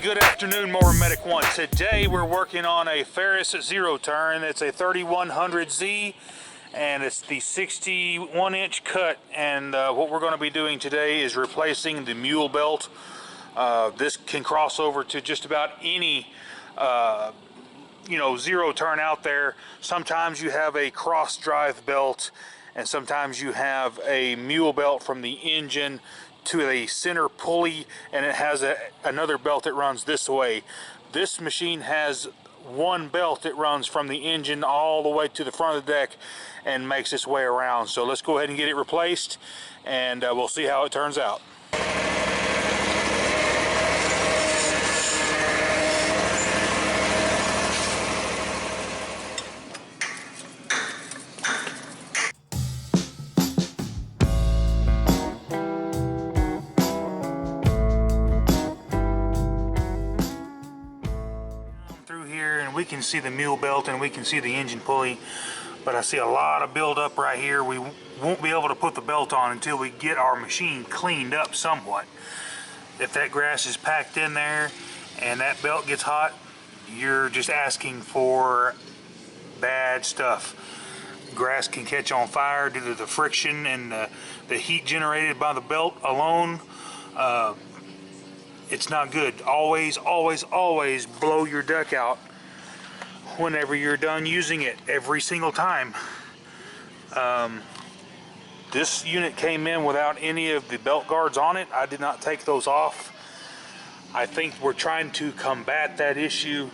Good afternoon, Mower Medic 1. Today we're working on a Ferris zero turn. It's a 3100Z and it's the 61-inch cut, and what we're going to be doing today is replacing the mule belt. This can cross over to just about any zero turn out there. Sometimes you have a cross drive belt, and sometimes you have a mule belt from the engine to a center pulley, and it has another belt that runs this way. This machine has one belt that runs from the engine all the way to the front of the deck and makes its way around. So let's go ahead and get it replaced, and we'll see how it turns out. We can see the mule belt and we can see the engine pulley, but I see a lot of buildup right here. We won't be able to put the belt on until we get our machine cleaned up somewhat. If that grass is packed in there and that belt gets hot, you're just asking for bad stuff. Grass can catch on fire due to the friction and the heat generated by the belt alone. It's not good. Always blow your deck out whenever you're done using it, every single time. This unit came in without any of the belt guards on it. I did not take those off. I think we're trying to combat that issue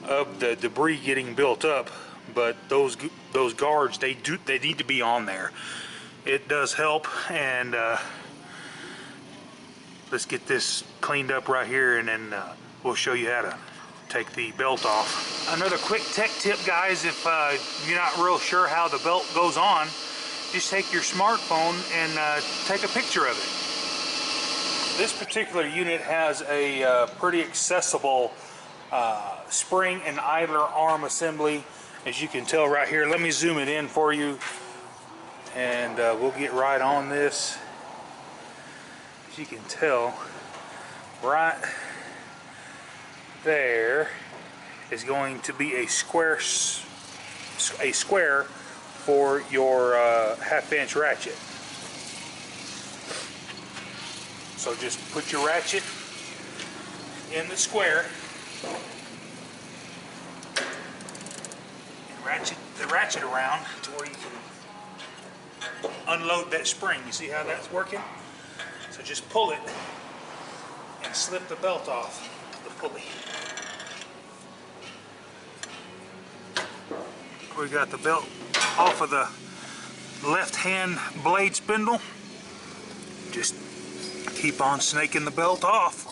of the debris getting built up, but those guards, they need to be on there. It does help, and let's get this cleaned up right here, and then we'll show you how to take the belt off. Another quick tech tip, guys, if you're not real sure how the belt goes on, just take your smartphone and take a picture of it. This particular unit has a pretty accessible spring and idler arm assembly, as you can tell right here. Let me zoom it in for you, and we'll get right on this. As you can tell, right there is going to be a square for your half-inch ratchet. So just put your ratchet in the square and ratchet the ratchet around to where you can unload that spring. You see how that's working? So just pull it and slip the belt off the pulley. We got the belt off of the left-hand blade spindle. Just keep on snaking the belt off.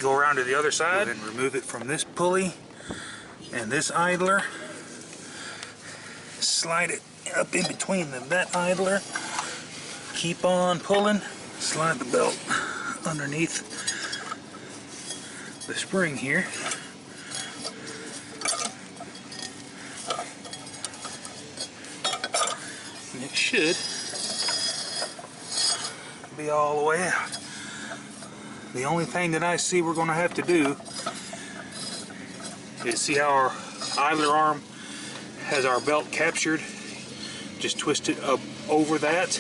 Go around to the other side and remove it from this pulley and this idler. Slide it up in between that idler. Keep on pulling. Slide the belt underneath the spring here. And it should be all the way out. The only thing that I see we're going to have to do is see how our idler arm has our belt captured. Just twist it up over that.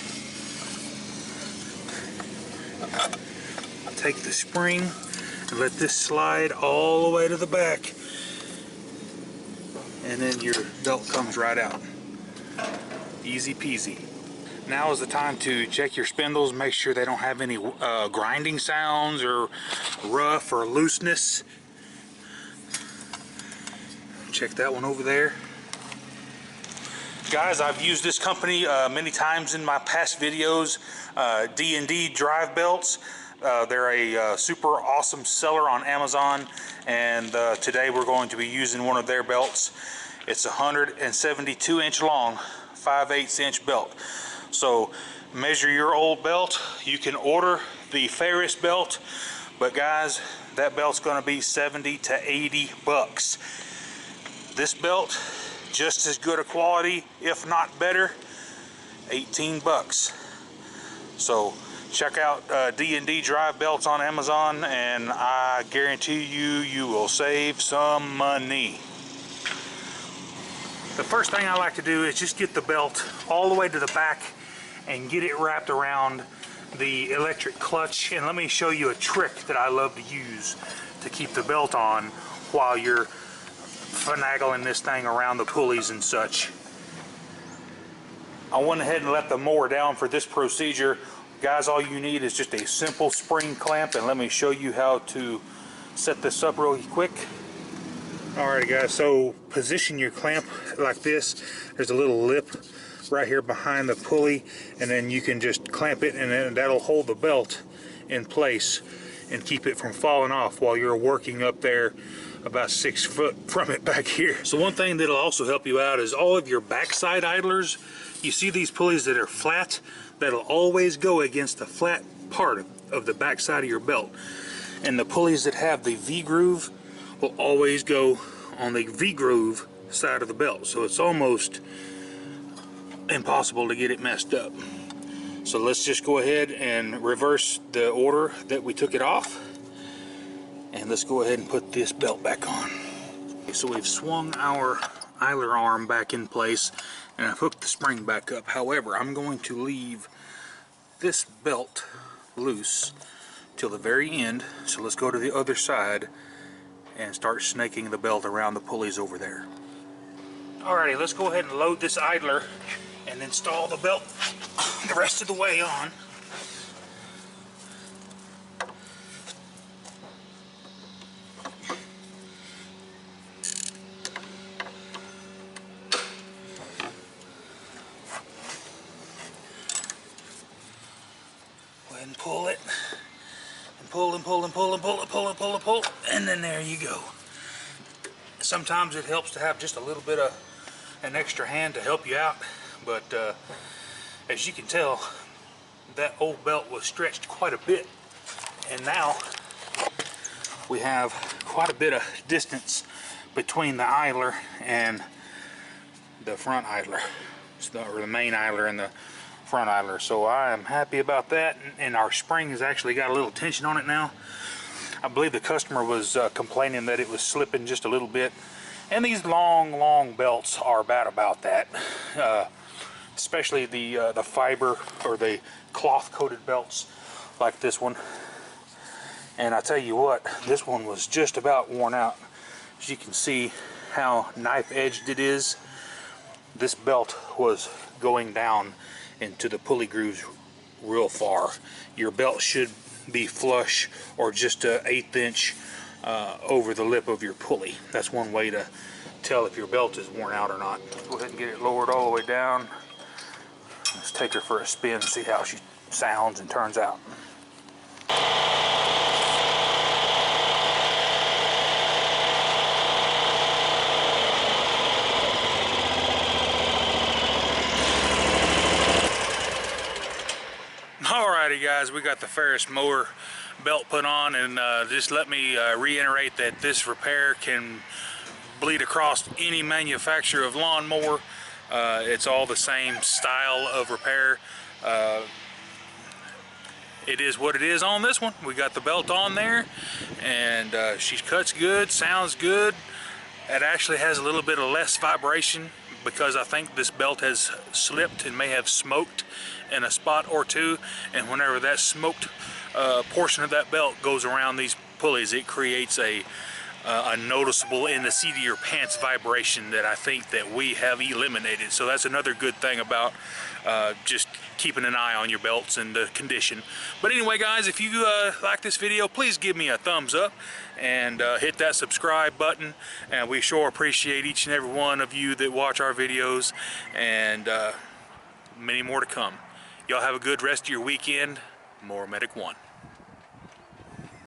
Take the spring and let this slide all the way to the back, and then your belt comes right out. Easy peasy. Now is the time to check your spindles, make sure they don't have any grinding sounds or rough or looseness. Check that one over there. Guys, I've used this company many times in my past videos. D&D drive belts. They're a super awesome seller on Amazon, and today we're going to be using one of their belts. It's a 172-inch long, 5/8 inch belt. So measure your old belt. You can order the Ferris belt, but guys, that belt's going to be 70 to 80 bucks. This belt, just as good a quality, if not better. 18 bucks. So check out D&D drive belts on Amazon, and I guarantee you will save some money. The first thing I like to do is just get the belt all the way to the back and get it wrapped around the electric clutch. And let me show you a trick that I love to use to keep the belt on while you're finagling this thing around the pulleys and such. I went ahead and let the mower down for this procedure. Guys, all you need is just a simple spring clamp, and let me show you how to set this up really quick. Alrighty guys, so position your clamp like this. There's a little lip right here behind the pulley, and then you can just clamp it, and then that'll hold the belt in place and keep it from falling off while you're working up there about 6 foot from it back here. So one thing that'll also help you out is all of your backside idlers. You see these pulleys that are flat? That'll always go against the flat part of the backside of your belt. And the pulleys that have the V-groove will always go on the V-groove side of the belt. So it's almost impossible to get it messed up. So let's just go ahead and reverse the order that we took it off. And let's go ahead and put this belt back on. So we've swung our idler arm back in place, and I've hooked the spring back up. However, I'm going to leave this belt loose till the very end. So let's go to the other side and start snaking the belt around the pulleys over there. Alrighty, let's go ahead and load this idler and install the belt the rest of the way on. Go ahead and pull it, and pull and pull and pull and pull and pull and pull and pull, and then there you go. Sometimes it helps to have just a little bit of an extra hand to help you out, but as you can tell, that old belt was stretched quite a bit, and now we have quite a bit of distance between the idler and the front idler, or the main idler and the front idler. So I am happy about that, and our spring has actually got a little tension on it now. I believe the customer was complaining that it was slipping just a little bit, and these long belts are bad about that, especially the fiber or the cloth coated belts like this one. And I tell you what, this one was just about worn out. As you can see how knife edged it is, this belt was going down into the pulley grooves real far. Your belt should be flush or just an 1/8 inch over the lip of your pulley. That's one way to tell if your belt is worn out or not. Go ahead and get it lowered all the way down. Let's take her for a spin, see how she sounds and turns out. Alrighty guys, we got the Ferris mower belt put on, and just let me reiterate that this repair can bleed across any manufacturer of lawnmower. It's all the same style of repair. It is what it is on this one. We got the belt on there, and she cuts good, sounds good. It actually has a little bit of less vibration because I think this belt has slipped and may have smoked in a spot or two, and whenever that smoked portion of that belt goes around these pulleys, it creates a noticeable in the seat of your pants vibration that I think that we have eliminated. So that's another good thing about just keeping an eye on your belts and the condition. But anyway guys, if you like this video, please give me a thumbs up and hit that subscribe button, and we sure appreciate each and every one of you that watch our videos, and many more to come. Y'all have a good rest of your weekend. Mower Medic 1.